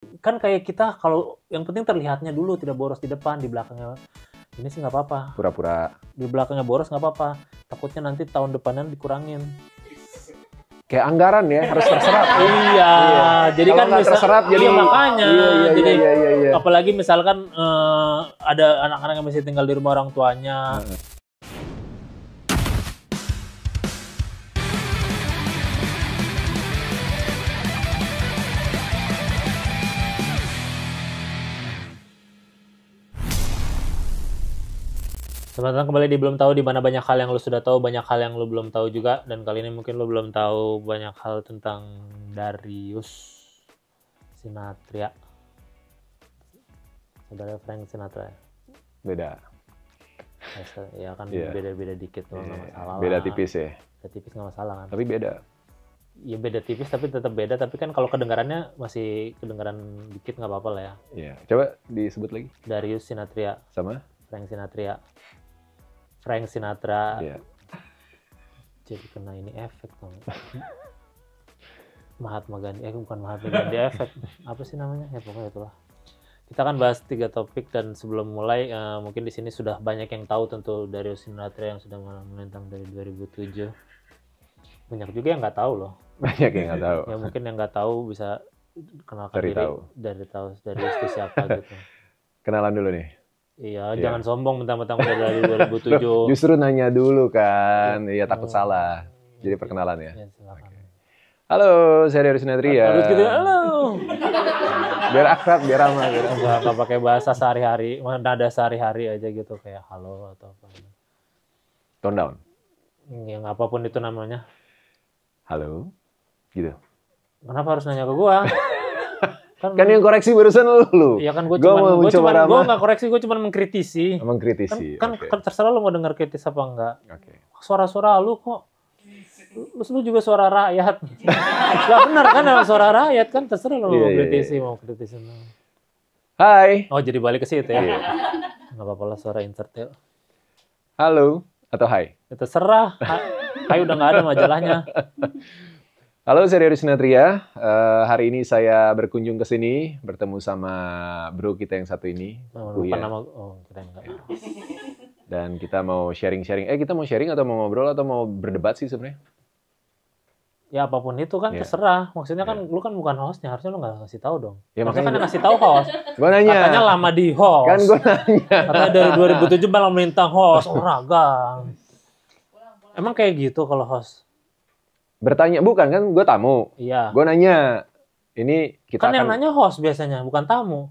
Kan kayak kita kalau yang penting terlihatnya dulu tidak boros di depan, di belakangnya ini sih nggak apa-apa. Pura-pura. Di belakangnya boros nggak apa-apa. Takutnya nanti tahun depanan dikurangin. Kayak anggaran ya, harus terserap. Iya, jadi kalau kan nggak terserap jadi makanya. Jadi iya. apalagi misalkan ada anak-anak yang masih tinggal di rumah orang tuanya. Selamat datang kembali di Belum Tahu, di mana banyak hal yang lu sudah tahu, banyak hal yang lu belum tahu juga. Dan kali ini mungkin lu belum tahu banyak hal tentang Darius Sinathrya. Saudara Frank Sinatra ya? Beda. Ya kan beda-beda dikit tuh, nggak masalah. Beda tipis ya? Beda tipis nggak masalah kan? Tapi beda. Ya beda tipis tapi tetap beda, tapi kan kalau kedengarannya masih kedengaran dikit nggak apa-apa lah ya. Iya. Coba disebut lagi. Darius Sinathrya. Sama? Frank Sinathrya. Frank Sinatra. Iya. Jadi kena ini efek tuh. Mahatma Gandhi, bukan Mahatma Gandhi efek. Apa sih namanya? Ya pokoknya itulah. Kita akan bahas 3 topik dan sebelum mulai mungkin di sini sudah banyak yang tahu tentu Darius Sinathrya yang sudah melintang dari 2007. Banyak juga yang nggak tahu loh. Banyak yang nggak tahu. Ya mungkin yang nggak tahu bisa kenalkan Dari diri tahu. dari itu siapa gitu. Kenalan dulu nih. Iya, jangan sombong mentang-mentang udah dari 2007. Justru nanya dulu kan. Iya, takut salah. Jadi perkenalan ya. Ya, silakan. Okay. Halo, saya Darius Sinathrya. Harus gitu, halo. Biar akrab, biar ramah. Nggak pakai bahasa sehari-hari, nada sehari-hari aja gitu kayak halo atau apa. Tone down. Yang apapun itu namanya. Halo. Gitu. Kenapa harus nanya ke gua? Kan yang koreksi barusan lu. Iya kan gue nggak koreksi, gue cuma mengkritisi. Mengkritisi. Kan terserah lu mau dengar kritis apa enggak. Oke. Suara-suara lu kok, lu juga suara rakyat. Lah benar kan suara rakyat kan, terserah lu mau kritisi mau kritisi. Hai. Oh jadi balik ke situ ya. Nggak apa-apa lah suara insert ya. Halo atau hai? Ya, terserah. Hai udah nggak ada majalahnya. Halo, saya Darius Sinathrya. Hari ini saya berkunjung ke sini bertemu sama bro kita yang satu ini. Kita enggak. Dan kita mau sharing-sharing. Kita mau sharing atau mau ngobrol atau mau berdebat sih sebenarnya? Ya apapun itu kan terserah. Maksudnya kan lu kan bukan hostnya, harusnya lu nggak ngasih tahu dong. Ya, makanya kan ngasih tahu host. Gue nanya. Katanya lama di host. Kan gue nanya. Katanya dari 2007 malah melintang host. Ragang. Emang kayak gitu kalau host? Bertanya, bukan kan gue tamu. Iya. Gue nanya, ini kita kan yang nanya host biasanya, bukan tamu.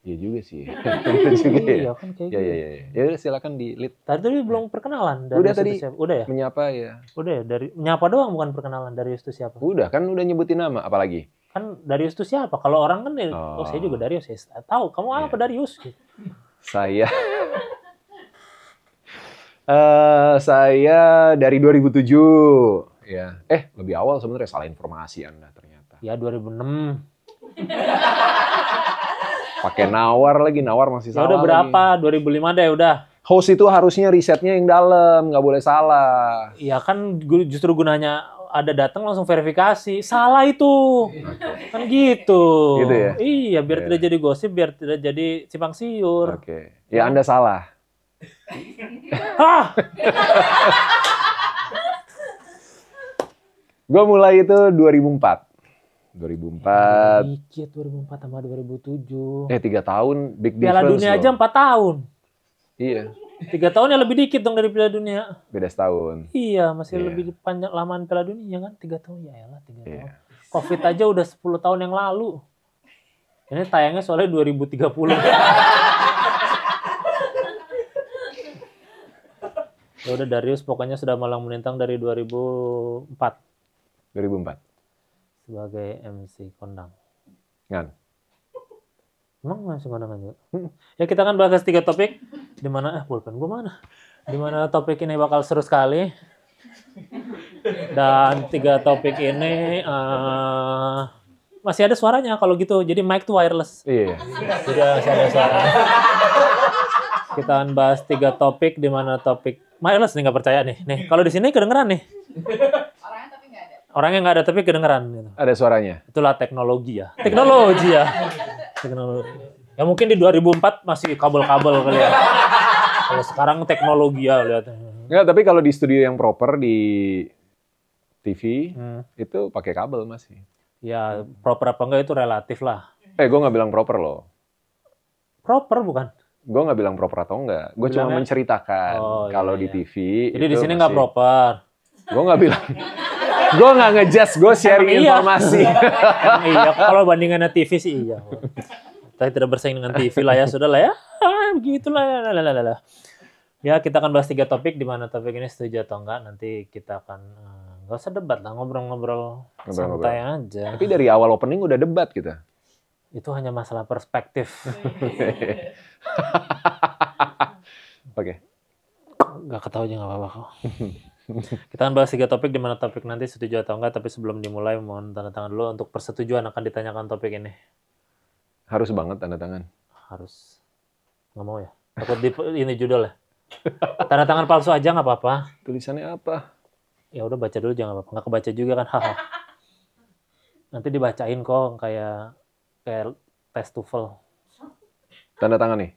Iya juga sih. Iya kan kayak gitu. Iya. Ya udah silakan di lead. Tadi belum perkenalan. Udah tadi. Udah ya? Menyapa ya. Udah ya, dari menyapa doang bukan perkenalan. Darius itu siapa? Udah kan udah nyebutin nama, apalagi? Kan Darius itu siapa? Kalau orang kan saya juga Darius. Saya tahu, kamu apa Darius? Saya saya dari 2007. Ya. Lebih awal sebenarnya, salah informasi Anda ternyata. Ya 2006. Pakai nawar lagi, nawar masih salah. Ya udah berapa? Lagi. 2005 deh udah. Host itu harusnya risetnya yang dalam, nggak boleh salah. Iya kan justru gunanya ada datang langsung verifikasi. Salah itu. Okay. Kan gitu. Gitu ya? Iya, biar tidak jadi gosip, biar tidak jadi simpang siur. Oke. Ya Anda salah. Hah? Gue mulai itu 2004. 2004. Dikit 2004 sama 2007. 3 tahun, big difference. Piala Dunia loh. aja 4 tahun. Iya. 3 tahun ya lebih dikit dong dari Piala Dunia. Beda setahun. Iya, masih lebih panjang lamaan Piala Dunia kan 3 tahun ya elah 3 tahun. Iya. Covid aja udah 10 tahun yang lalu. Ini tayangnya soalnya 2030. Ya udah Darius pokoknya sudah malang melintang dari 2004. 2004. Sebagai MC kondang. Kan? Emang masih kondangan juga? Ya kita kan bahas 3 topik. Di mana pulpen gue mana? Di mana topik ini bakal seru sekali. Dan 3 topik ini masih ada suaranya kalau gitu. Jadi mic tuh wireless. Iya. Jadi masih ada suaranya. Kita akan bahas 3 topik di mana topik wireless nih, nggak percaya nih. Nih, kalau di sini kedengeran nih. Orangnya tapi nggak ada. Orangnya nggak ada tapi kedengeran. Gitu. Ada suaranya. Itulah teknologi ya. Teknologi ya. Teknologi. Ya mungkin di 2004 masih kabel-kabel kali ya. Kalau sekarang teknologi ya lihat. Enggak, tapi kalau di studio yang proper di TV itu pakai kabel masih. Ya proper apa enggak itu relatif lah. Gue nggak bilang proper loh. Proper bukan? Gue nggak bilang proper atau enggak. Gue cuma menceritakan kalau di TV. Jadi di sini nggak proper. Gue nggak bilang. Gue nggak ngejudge, gue sharing informasi. Iya, kalau bandingannya TV sih iya. Tapi tidak bersaing dengan TV lah ya, sudah lah ya. Begitulah. Ya kita akan bahas 3 topik, di mana topik ini setuju atau enggak. Nanti kita akan, nggak usah debat lah, ngobrol-ngobrol santai aja. Tapi dari awal opening udah debat kita. Itu hanya masalah perspektif. Oke. Nggak ketahui aja nggak apa-apa kok. Kita akan bahas 3 topik, di mana topik nanti setuju atau enggak. Tapi sebelum dimulai, mohon tanda tangan dulu untuk persetujuan akan ditanyakan topik ini. Harus banget tanda tangan. Harus. Nggak mau ya? Takut ini judulnya. Tanda tangan palsu aja nggak apa-apa. Tulisannya apa? Ya udah baca dulu jangan apa-apa. Nggak kebaca juga kan. Haha. Nanti dibacain kok kayak tes TOEFL. Tanda tangan nih.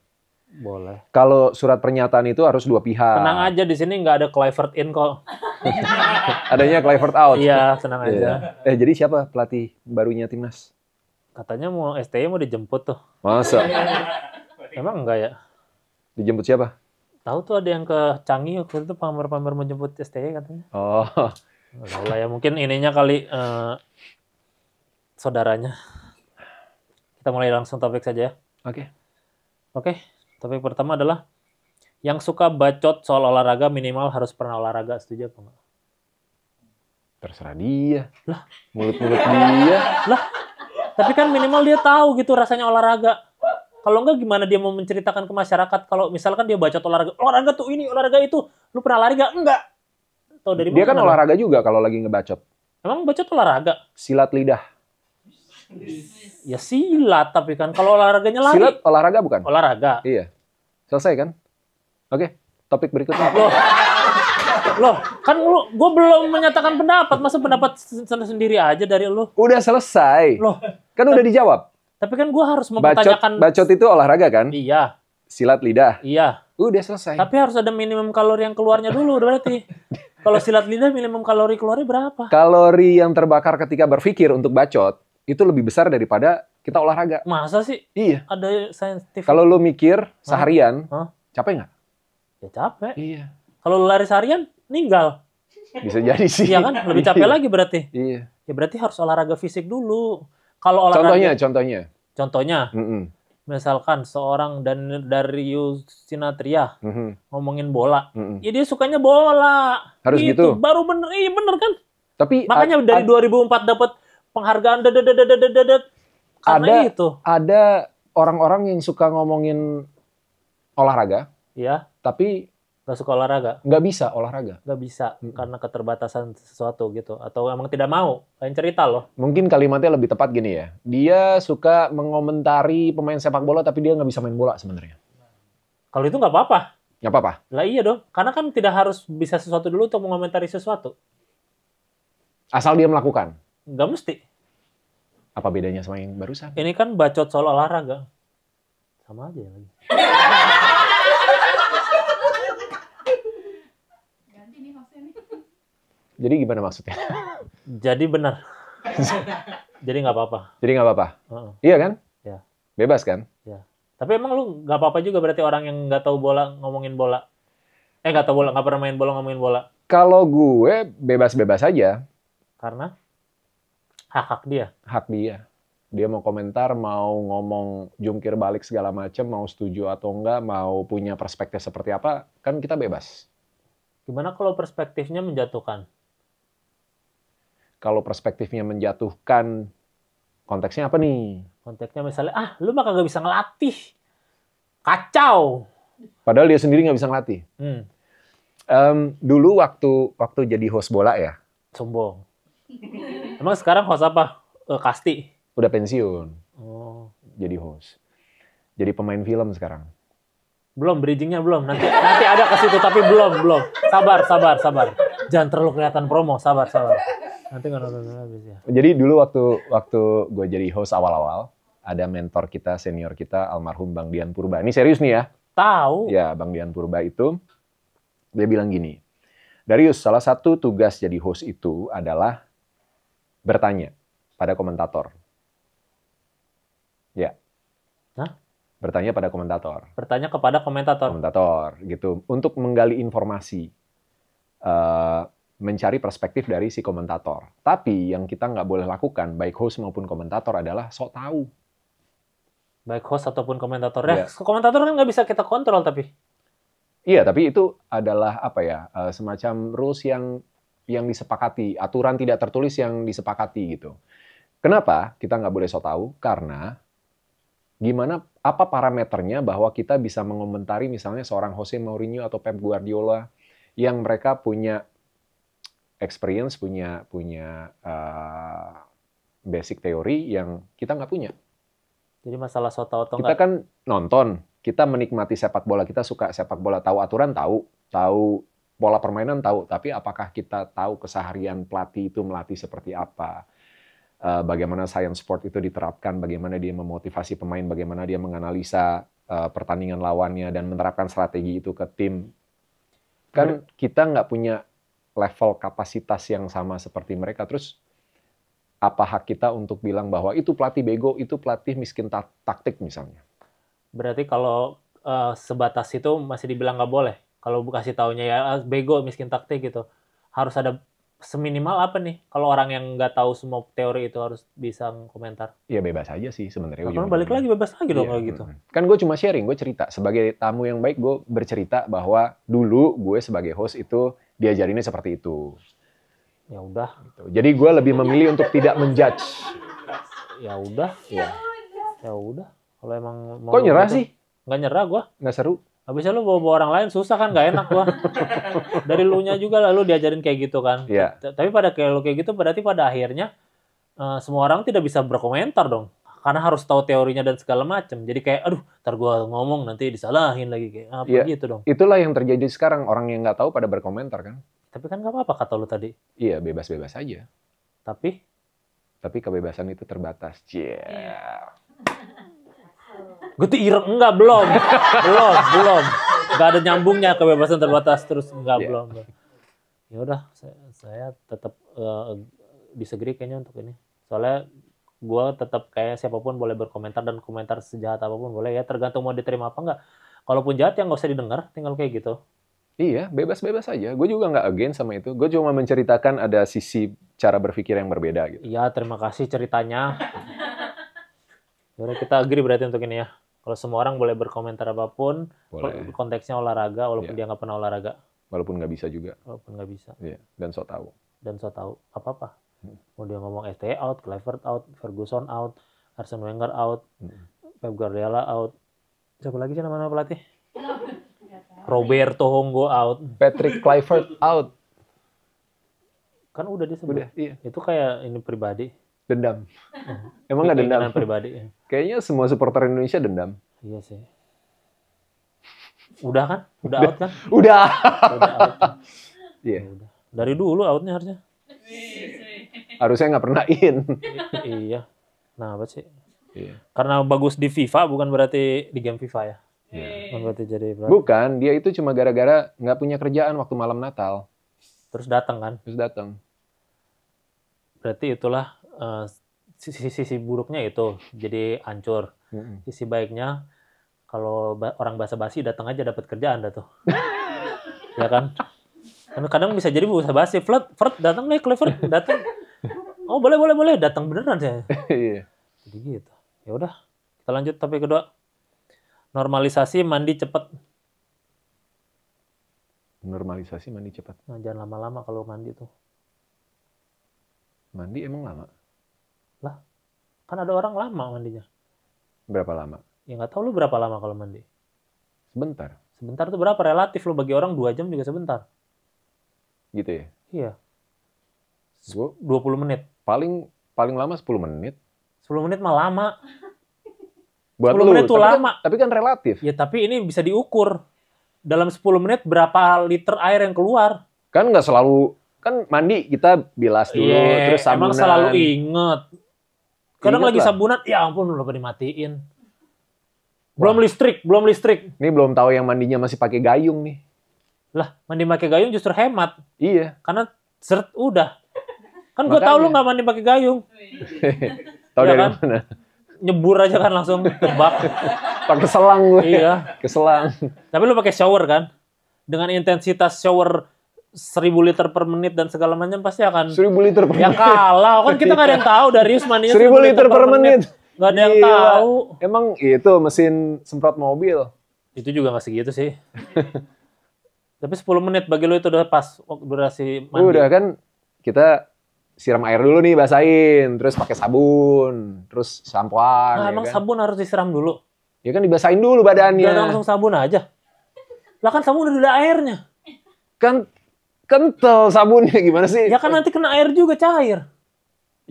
Boleh. Kalau surat pernyataan itu harus 2 pihak. Tenang aja, di sini nggak ada Clivert in kok. Adanya Clivert out. Iya, tenang aja. Jadi siapa pelatih barunya timnas? Katanya mau STY mau dijemput tuh. Masa? Emang enggak ya? Dijemput siapa? Tahu tuh ada yang ke Canggih waktu itu pamer-pamer mau jemput STY katanya. Oh. Nggak tahu lah ya, mungkin ininya kali saudaranya. Kita mulai langsung topik saja ya. Oke. Topik pertama adalah yang suka bacot soal olahraga minimal harus pernah olahraga. Setuju apa enggak? Terserah dia. Lah, mulut-mulut dia. Lah, tapi kan minimal dia tahu gitu rasanya olahraga. Kalau enggak gimana dia mau menceritakan ke masyarakat kalau misalkan dia bacot olahraga tuh ini, olahraga itu. Lu pernah lari gak? Enggak. Tahu dari mana? Dia kan olahraga juga kalau lagi ngebacot. Emang bacot olahraga? Silat lidah. Ya silat, tapi kan kalau olahraganya lari. Silat olahraga bukan? Olahraga. Iya. Selesai kan? Oke, topik berikutnya. Loh, kan gue belum menyatakan pendapat. Masa pendapat sendiri aja dari lu? Udah selesai. Loh, kan udah dijawab. Tapi kan gue harus mempertanyakan. Bacot itu olahraga kan? Iya. Silat lidah? Iya. Udah selesai. Tapi harus ada minimum kalori yang keluarnya dulu berarti. Kalau silat lidah minimum kalori keluarnya berapa? Kalori yang terbakar ketika berpikir untuk bacot itu lebih besar daripada kita olahraga. Masa sih? Iya. Ada saintifik. Kalau lu mikir seharian, capek nggak? Ya capek. Iya. Kalau lu lari seharian, meninggal. Bisa jadi sih. Iya kan? Lebih capek lagi berarti. Iya. Ya berarti harus olahraga fisik dulu. Kalau olahraga. Contohnya. Misalkan seorang Darius Sinathrya ngomongin bola. Ya dia sukanya bola. Harus gitu. Baru bener. Iya bener kan? Tapi makanya dari 2004 dapat penghargaan karena itu. Ada orang-orang yang suka ngomongin olahraga. Iya. Tapi nggak suka olahraga. Nggak bisa olahraga. Nggak bisa karena keterbatasan sesuatu gitu. Atau emang tidak mau. Lain cerita loh. Mungkin kalimatnya lebih tepat gini ya. Dia suka mengomentari pemain sepak bola tapi dia nggak bisa main bola sebenarnya. Kalau itu nggak apa-apa. Nggak apa-apa? Lah iya dong. Karena kan tidak harus bisa sesuatu dulu untuk mengomentari sesuatu. Asal dia melakukan. Nggak mesti. Apa bedanya sama yang barusan? Ini kan bacot soal olahraga. Sama aja lagi. Jadi gimana maksudnya? Jadi benar. Jadi nggak apa-apa. Jadi nggak apa-apa? Iya kan? Ya. Bebas kan? Ya. Tapi emang lu nggak apa-apa juga berarti orang yang nggak tahu bola ngomongin bola. Nggak tahu bola, nggak pernah main bola ngomongin bola. Kalau gue bebas-bebas aja. Karena? Hak dia. Hak dia. Dia mau komentar, mau ngomong jungkir balik segala macam, mau setuju atau enggak, mau punya perspektif seperti apa, kan kita bebas. Gimana kalau perspektifnya menjatuhkan? Kalau perspektifnya menjatuhkan, konteksnya apa nih? Konteksnya misalnya, lu mah kagak bisa ngelatih. Kacau. Padahal dia sendiri nggak bisa ngelatih. Dulu waktu jadi host bola ya. Sombong. Emang sekarang host apa? Kasti? Udah pensiun. Oh. Jadi host. Jadi pemain film sekarang. Belum, bridgingnya belum. Nanti ada ke situ, tapi belum. Sabar. Jangan terlalu kelihatan promo, sabar. Nanti nggak nonton habis ya. Jadi dulu waktu gue jadi host awal-awal, ada mentor kita, senior kita, almarhum Bang Dian Purba. Ini serius nih ya. Tahu. Ya, Bang Dian Purba itu, dia bilang gini, Darius, salah satu tugas jadi host itu adalah bertanya pada komentator. Ya. Hah? Bertanya pada komentator. Bertanya kepada komentator. Komentator, gitu. Untuk menggali informasi. Mencari perspektif dari si komentator. Tapi yang kita nggak boleh lakukan, baik host maupun komentator, adalah sok tahu. Baik host ataupun komentator. Ya, Iya. komentator kan nggak bisa kita kontrol tapi. Iya, tapi itu adalah apa ya, semacam rules yang disepakati, aturan tidak tertulis yang disepakati gitu. Kenapa kita nggak boleh sok tahu? Karena apa parameternya bahwa kita bisa mengomentari misalnya seorang Jose Mourinho atau Pep Guardiola yang mereka punya experience, punya basic teori yang kita nggak punya. Jadi masalah sok tahu atau Kita nggak. kan nonton, kita menikmati sepak bola, kita suka sepak bola, tahu aturan, tahu pola permainan, tahu. Tapi apakah kita tahu keseharian pelatih itu melatih seperti apa? Bagaimana science sport itu diterapkan, bagaimana dia memotivasi pemain, bagaimana dia menganalisa pertandingan lawannya dan menerapkan strategi itu ke tim. Kan kita nggak punya level kapasitas yang sama seperti mereka. Terus apa hak kita untuk bilang bahwa itu pelatih bego, itu pelatih miskin taktik misalnya? Berarti kalau sebatas itu masih dibilang nggak boleh. Kalau kasih taunya ya bego, miskin taktik gitu. Harus ada seminimal apa nih? Kalau orang yang nggak tahu semua teori itu harus bisa komentar. Ya bebas aja sih sebenarnya. Kalau balik lagi bebas lagi dong kalau gitu. Kan gue cuma sharing, gue cerita. Sebagai tamu yang baik, gue bercerita bahwa dulu gue sebagai host itu diajarinnya seperti itu. Ya udah. Jadi gue lebih memilih untuk tidak menjudge. Ya udah. Ya. Ya udah. Kalau emang mau Kok nyerah gitu, sih? Nggak nyerah gue. Nggak seru? Habisnya lu bawa orang lain susah kan, nggak enak gua. Dari lunya juga lalu diajarin kayak gitu kan. Iya. Tapi pada kayak gitu berarti pada akhirnya semua orang tidak bisa berkomentar dong. Karena harus tahu teorinya dan segala macam. Jadi kayak aduh, ntar gua ngomong nanti disalahin lagi kayak apa Iya. gitu dong. Itulah yang terjadi sekarang. Orang yang nggak tahu pada berkomentar kan. Tapi kan nggak apa-apa kata lu tadi. Iya, bebas-bebas aja. Tapi kebebasan itu terbatas. Yeah. gue tuh enggak, belum. Nggak ada nyambungnya kebebasan terbatas terus enggak, Yeah. belum. Ya udah, saya tetap disagree kayaknya untuk ini. Soalnya gue tetap kayak siapapun boleh berkomentar dan komentar sejahat apapun boleh ya, tergantung mau diterima apa enggak. Kalaupun jahat ya nggak usah didengar, tinggal kayak gitu. Iya, bebas-bebas aja. Gue juga nggak against sama itu. Gue cuma menceritakan ada sisi cara berpikir yang berbeda gitu. Iya, terima kasih ceritanya. Yaudah, kita agree berarti untuk ini ya. Kalau semua orang boleh berkomentar apapun, Boleh. konteksnya olahraga, walaupun Iya. dia nggak pernah olahraga. Walaupun nggak bisa juga. Walaupun nggak bisa. Iya, dan so tahu. Dan so tahu apa-apa. Mau dia ngomong STE out, Kluivert out, Ferguson out, Arsene Wenger out, Pep Guardiola out. Siapa lagi sih nama-nama pelatih? Roberto Hongo out. Patrick Kluivert out. Kan udah disebut. Udah, iya. Itu kayak ini pribadi. Dendam. Emang nggak dendam? Keinginan pribadi. Kayaknya semua supporter Indonesia dendam. Iya sih. Udah kan? Udah out kan? Udah. Udah out kan? Iya. Udah. Dari dulu outnya harusnya. Harusnya nggak pernah in. Iya. Nah, apa sih? Iya. Karena bagus di FIFA bukan berarti di game FIFA ya. Iya. Bukan berarti jadi Bukan, dia itu cuma gara-gara nggak punya kerjaan waktu malam Natal. terus datang kan. Terus datang. Berarti itulah sisi buruknya itu jadi hancur. Sisi baiknya kalau orang basa-basi datang aja dapat kerjaan dah tuh. Ya kan? Kadang bisa jadi basa-basi. Fred datang nih, Kluivert datang. Oh, boleh datang beneran ya. Iya. Jadi gitu. Ya udah, kita lanjut topik kedua. Normalisasi mandi cepat. Normalisasi mandi cepat. Nah, jangan lama-lama kalau mandi tuh. Mandi emang lama? Lah, kan ada orang lama mandinya. Berapa lama? Ya nggak tahu lu berapa lama kalau mandi. Sebentar. Sebentar tuh berapa? Relatif lu bagi orang 2 jam juga sebentar. Gitu ya? Iya. Gue 20 menit. paling lama 10 menit. 10 menit mah lama. Buat 10 lu, menit tuh tapi lama. Tapi kan relatif. Ya tapi ini bisa diukur. Dalam 10 menit berapa liter air yang keluar. Kan nggak selalu kan mandi kita bilas dulu, Iya, terus sabunan. emang selalu inget. Kadang Inget lagi lah. sabunan, ya ampun lupa dimatiin. Belum listrik. Ini belum tahu yang mandinya masih pakai gayung nih. Lah, mandi pakai gayung justru hemat. Iya. Karena seret udah. Kan gue tau lu nggak mandi pakai gayung. Tahu Ya dari kan? mana? Nyebur aja kan langsung ke bak. Pakai selang gue. Iya. Ke selang. Tapi lu pakai shower kan? Dengan intensitas shower 1000 liter per menit dan segala macam pasti akan 1000 liter per ya menit. kalah. Kan kita nggak ada yang tahu Darius mandinya 1000 liter per menit. Nggak ada yang Gila. tahu. Emang itu mesin semprot mobil. Itu juga nggak segitu sih. Tapi 10 menit bagi lu itu udah pas durasi mandi. Udah kan kita siram air dulu nih, basahin, terus pakai sabun, terus sampoan. Nah, Ya emang kan? sabun harus disiram dulu. Ya kan dibasahin dulu badannya. Gak langsung sabun aja. Lah kan sabun udah ada airnya. Kan kental sabunnya gimana sih? Ya kan nanti kena air juga cair.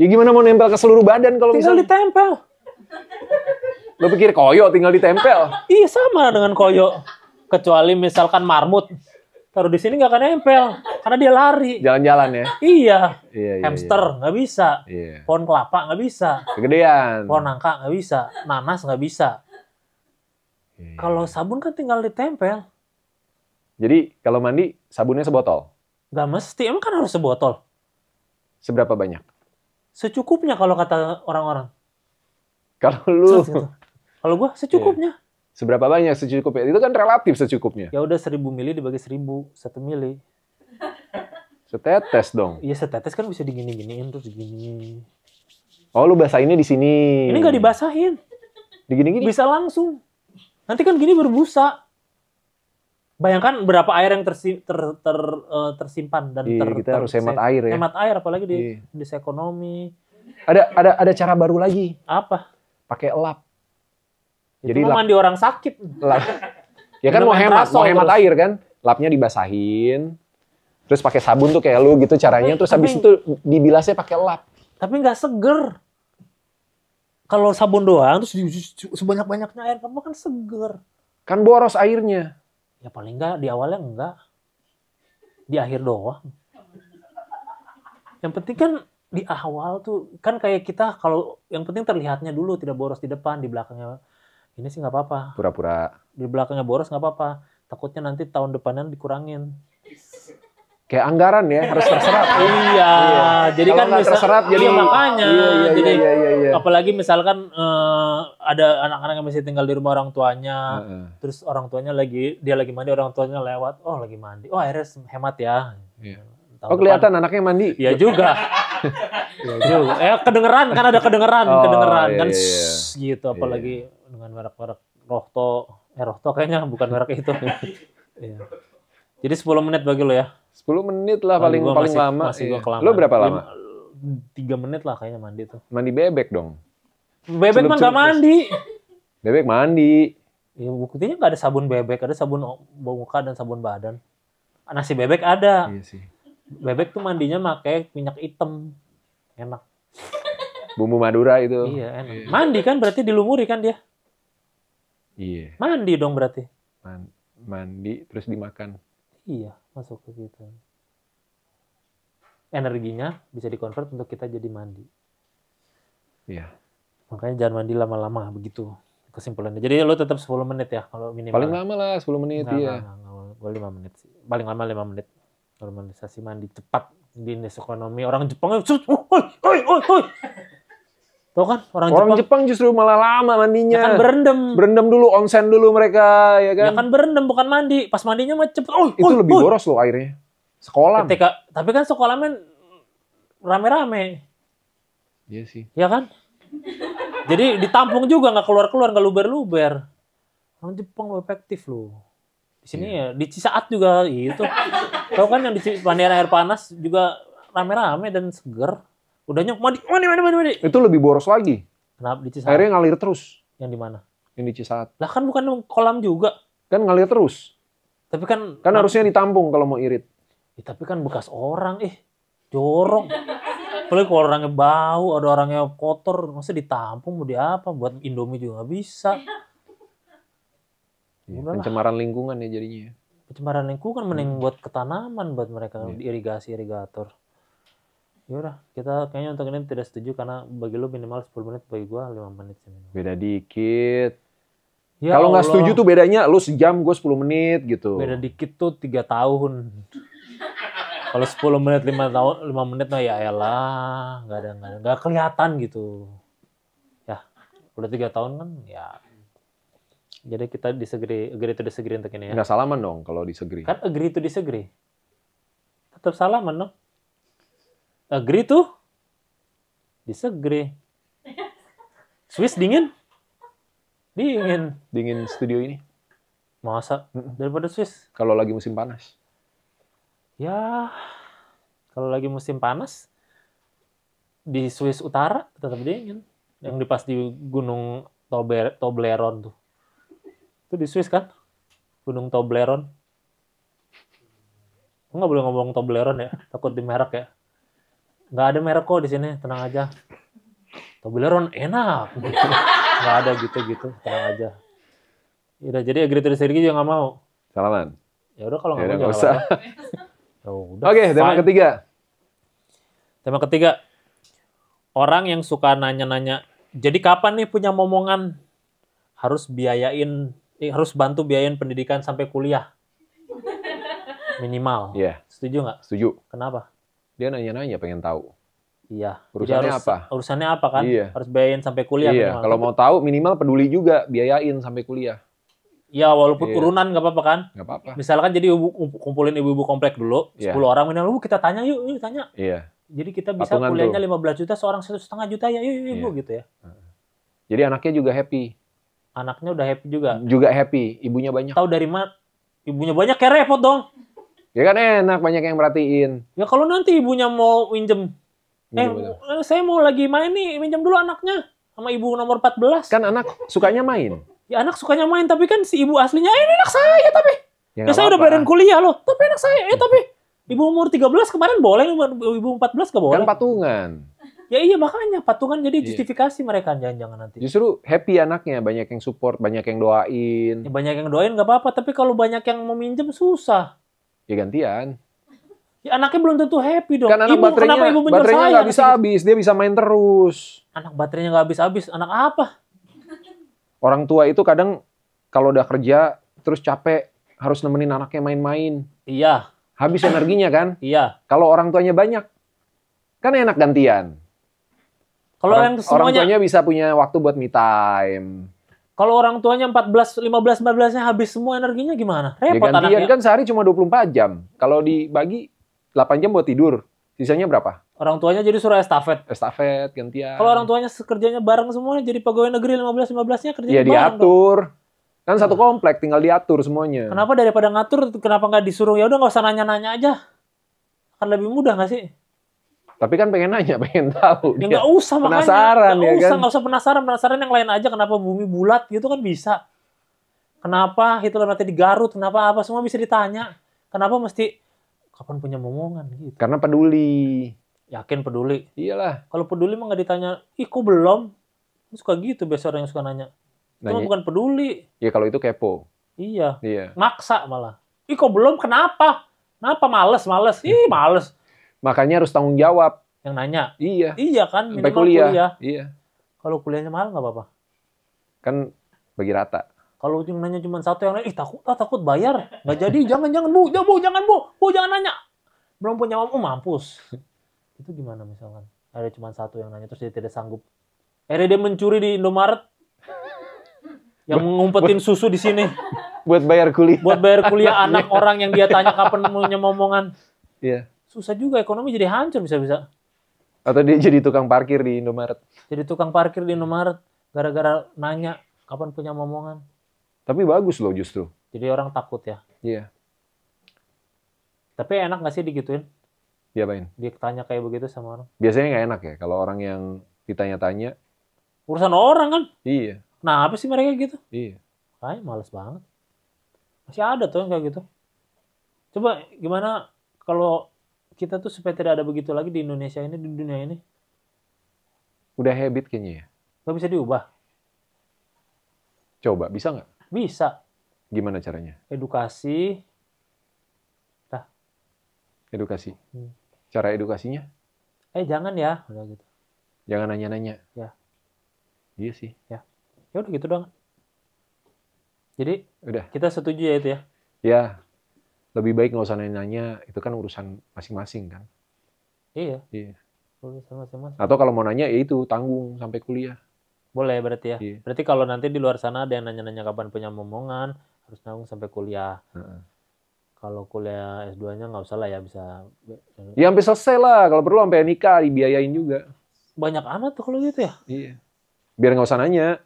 Ya gimana mau nempel ke seluruh badan kalau Tinggal misalnya? ditempel. Lo pikir koyo tinggal ditempel? Iya sama dengan koyo. Kecuali misalkan marmut. Taruh di sini nggak akan nempel. Karena dia lari. Jalan-jalan ya? Iya. Iya, Hamster nggak bisa. Iya. Pohon kelapa nggak bisa. Kegedean. Pohon nangka nggak bisa. Nanas nggak bisa. Iya. Kalau sabun kan tinggal ditempel. Jadi kalau mandi sabunnya sebotol. Nggak mesti. Emang kan harus sebotol. Seberapa banyak? Secukupnya kalau kata orang-orang. Kalau lu Gitu. Kalau gua secukupnya. seberapa banyak secukupnya? Itu kan relatif secukupnya. Ya udah 1000 mili dibagi 1000, 1 mili. Setetes dong. Iya setetes kan bisa digini-giniin terus digini. Oh lu basahinnya di sini. Ini nggak dibasahin, Digini-gini. bisa langsung. Nanti kan gini berbusa. Bayangkan berapa air yang tersimpan dan Iya, kita harus hemat air ya. Hemat air apalagi di Iya. di ekonomi. Ada cara baru lagi. Apa? Pakai lap. Jadi Jadi lap. mandi orang sakit. Lap. Ya kan Udah mau main hemat trasol hemat terus. air kan. Lapnya dibasahin. Terus pakai sabun tuh kayak lu gitu caranya. Terus habis itu dibilasnya pakai lap. Tapi nggak seger. Kalau sabun doang terus sebanyak-banyaknya air kamu kan seger. Kan boros airnya. Ya paling nggak di awalnya enggak. Di akhir doang. Yang penting kan di awal tuh kan kayak kita kalau yang penting terlihatnya dulu tidak boros di depan, di belakangnya ini sih nggak apa-apa. Pura-pura. Di belakangnya boros nggak apa-apa. Takutnya nanti tahun depannya dikurangin. Kayak anggaran ya, harus terserap. Iya, jadi Kalau kan nggak terserap, jadi makanya. Iya. Jadi apalagi misalkan ada anak-anak yang masih tinggal di rumah orang tuanya, terus orang tuanya dia lagi mandi, orang tuanya lewat, oh lagi mandi, oh akhirnya hemat ya. Iya. Tahun Oh kelihatan anaknya mandi. Iya juga. Iya juga. Kedengeran kan ada kedengeran iya, kan iya. shh, gitu apalagi dengan merek-merek Rohto. Rohto kayaknya bukan merek itu. Iya. Jadi 10 menit bagi lo ya. 10 menit lah paling Gua paling lama. Masih Iya. gua kelamaan. Lo berapa lama? 3 menit lah kayaknya mandi tuh. Mandi bebek dong. Bebek mah Celup-celup nggak mandi. Bebek mandi. Ya buktinya nggak ada sabun bebek, ada sabun muka dan sabun badan. Nasi bebek ada. Iya sih. Bebek tuh mandinya pakai minyak hitam. Enak. Bumbu Madura itu. Iya, enak. Mandi kan berarti dilumuri kan dia? Iya. Mandi dong berarti. Mandi terus dimakan. Iya, masuk ke gitu. Energinya bisa dikonvert untuk kita jadi mandi. Iya. Makanya jangan mandi lama-lama begitu kesimpulannya. Jadi lo tetap 10 menit ya kalau minimal. Paling lama lah 10 menit iya. Gue 5 menit sih. Paling lama 5 menit. Normalisasi mandi cepat di Indonesia ekonomi. Orang Jepang oi. Tuh kan Orang Jepang justru malah lama mandinya. ya kan berendam. Berendam dulu, onsen dulu mereka, ya kan? Ya kan berendam bukan mandi. Pas mandinya mah cepet. Itu lebih boros loh airnya. Sekolah. Tapi kan sekolah men rame-rame. Iya sih. Ya kan? Jadi ditampung juga, nggak keluar-keluar, nggak luber-luber. Orang Jepang lo efektif loh. Di sini ya, di Cisaat juga itu. Tahu kan yang di mandian air panas juga rame-rame dan seger. Udah nyok mandi. Itu lebih boros lagi. Kenapa di Cisaat? Airnya ngalir terus. Yang di mana? Yang di Cisaat. Lah kan bukan kolam juga. Kan ngalir terus. Tapi kan Harusnya ditampung kalau mau irit. Ya, tapi kan bekas orang, jorok. Apalagi kalau orangnya bau, ada orangnya kotor, masa ditampung mau di apa? Buat Indomie juga nggak bisa. Ya, Udahlah. pencemaran lingkungan ya jadinya. Pencemaran lingkungan mending buat ketanaman buat mereka Iya. irigasi irigator. Ya udah, kita kayaknya untuk ini tidak setuju karena bagi lu minimal 10 menit, bagi gua 5 menit sih minimal. Beda dikit. Ya Kalau nggak Allah, setuju tuh bedanya lu sejam, gue 10 menit gitu. beda dikit tuh 3 tahun. Kalau 10 menit 5 menit mah ya elah, nggak kelihatan gitu. Ya, udah 3 tahun kan ya. Jadi kita agree to disagree untuk ini ya. Nggak salaman dong kalau disagree. Kan agree to disagree. Tetap salaman dong. Agree to disagree. Swiss dingin? Dingin. Dingin studio ini. Masa? Daripada Swiss? Kalau lagi musim panas. Ya, kalau lagi musim panas, di Swiss Utara tetap dingin. Yang di pas di Gunung Toblerone tuh. Itu di Swiss kan? Gunung Toblerone. Nggak boleh ngomong Toblerone ya, takut di merek ya. Nggak ada merek kok di sini, tenang aja. Toblerone enak. Nggak ada gitu-gitu, tenang aja. Udah, jadi agree to disagree juga nggak mau. Salaman. Ya udah kalau nggak Ya mau udah, jangan nggak usah. apa-apa. Ya udah, Oke, tema fine. ketiga. Tema ketiga. Orang yang suka nanya-nanya, jadi kapan nih punya momongan? Harus bantu biayain pendidikan sampai kuliah. Minimal. Iya, Setuju nggak? setuju. Kenapa? Dia nanya-nanya pengen tahu. Iya. Jadi Urusannya apa? Urusannya apa kan? Iya. Harus biayain sampai kuliah Iya, minimal. kalau mau tahu minimal peduli juga, biayain sampai kuliah. Ya walaupun Iya. urunan nggak apa-apa kan? Nggak apa-apa. Misalkan jadi kumpulin ibu-ibu komplek dulu, Iya. 10 orang minimal, kita tanya yuk tanya. Iya. Jadi kita bisa Patungan kuliahnya tuh. 15 juta, seorang 1,5 juta ya, yuk Iya. ibu gitu ya. Jadi anaknya juga happy. Anaknya udah happy juga. Juga happy, ibunya banyak. Tahu dari mana? Ibunya banyak ya repot dong. Ya kan enak, banyak yang merhatiin. Ya kalau nanti ibunya mau minjem, Gitu. saya mau lagi main nih, minjem dulu anaknya sama ibu nomor 14. Kan anak sukanya main. Ya anak sukanya main, tapi kan si ibu aslinya, ini anak saya tapi. Ya nggak saya udah apa-apa. bayarin kuliah loh, tapi anak saya, tapi. Ibu umur 13 kemarin boleh, ibu 14 gak boleh. Kan patungan. Ya iya makanya, patungan jadi Iya. justifikasi mereka, jangan-jangan nanti. Justru happy anaknya, banyak yang support, banyak yang doain. Ya, banyak yang doain gak apa-apa, tapi kalau banyak yang mau minjem susah. Ya gantian. Ya anaknya belum tentu happy dong. Kan anak Kenapa ibu minjem baterainya saya? nggak bisa habis, dia bisa main terus. Anak baterainya gak habis-habis, anak apa? Orang tua itu kadang kalau udah kerja terus capek harus nemenin anaknya main-main. Iya, Habis energinya kan. iya. Kalau orang tuanya banyak, kan enak gantian. Kalau Orang yang semuanya, tuanya bisa punya waktu buat me time. kalau orang tuanya 14, 15, 14-nya habis semua energinya gimana? Ya Repot gantian anaknya. kan sehari cuma 24 jam. Kalau dibagi 8 jam buat tidur. Sisanya berapa? Orang tuanya jadi suruh estafet. Estafet, gantian. Kalau orang tuanya kerjanya bareng semuanya, jadi pegawai negeri 15-15-nya kerjanya Ya bareng dong. diatur. Kan satu komplek, tinggal diatur semuanya. Kenapa daripada ngatur, kenapa nggak disuruh? Ya udah nggak usah nanya-nanya aja. Kan lebih mudah nggak sih? Tapi kan pengen nanya, pengen tahu. Ya Dia nggak usah makanya. penasaran Nggak ya usah, kan. nggak usah penasaran yang lain aja. Kenapa bumi bulat gitu kan bisa. Kenapa Hitler mati di Garut? Kenapa apa semua bisa ditanya. Kenapa mesti kapan punya momongan gitu? Karena peduli. Yakin peduli. Iyalah. Kalau peduli mah nggak ditanya. Ih kok belum? Suka gitu biasa orang yang suka nanya. Itu mah Nanya. bukan peduli. Ya kalau itu kepo. Iya. Iya. Maksa malah. Ih kok belum? Kenapa? Kenapa males? Ih males. Makanya harus tanggung jawab. Yang nanya. Iya. Iya kan, Sampai minimal kuliah. Iya. Kalau kuliahnya mahal nggak apa-apa. Kan bagi rata. Kalau yang nanya cuma satu yang lain, takut bayar. Nggak jadi, jangan bu, jangan nanya. Belum punya mampus. Itu gimana misalkan? Ada cuma satu yang nanya, terus dia tidak sanggup. Akhirnya dia mencuri di Indomaret. Yang ngumpetin susu di sini. Buat bayar kuliah. Buat bayar kuliah anak orang yang dia tanya kapan punya momongan. Iya. Susah juga, ekonomi jadi hancur bisa-bisa. Atau dia jadi tukang parkir di Indomaret. Jadi tukang parkir di Indomaret. Gara-gara nanya kapan punya momongan. Tapi bagus loh justru. Jadi orang takut ya. Iya. Tapi enak nggak sih digituin? Diapain? Dia tanya kayak begitu sama orang. Biasanya nggak enak ya kalau orang yang ditanya-tanya. Urusan orang kan. Iya. Kenapa sih mereka gitu? Iya. Kayak males banget. Masih ada tuh yang kayak gitu. Coba gimana kalau kita tuh supaya tidak ada begitu lagi di Indonesia ini, di dunia ini. Udah habit kayaknya ya. Nggak bisa diubah. Coba, bisa nggak? Bisa. Gimana caranya? Edukasi, Edukasi. Hmm. Cara edukasinya? Jangan ya, udah gitu. Jangan nanya-nanya. Ya. Iya sih. Ya udah gitu dong. Jadi Udah. kita setuju ya itu ya. Ya, lebih baik nggak usah nanya-nanya. Itu kan urusan masing-masing kan. Iya. Iya. Urusan masing-masing. Atau kalau mau nanya ya itu tanggung sampai kuliah. Boleh berarti ya. Iya. Berarti kalau nanti di luar sana ada yang nanya-nanya kapan punya momongan, harus nanggung sampai kuliah. Kalau kuliah S2-nya nggak usah lah ya, bisa. Ya sampai selesai lah. Kalau perlu sampai nikah dibiayain juga. Banyak amat tuh kalau gitu ya. Iya. Biar nggak usah nanya.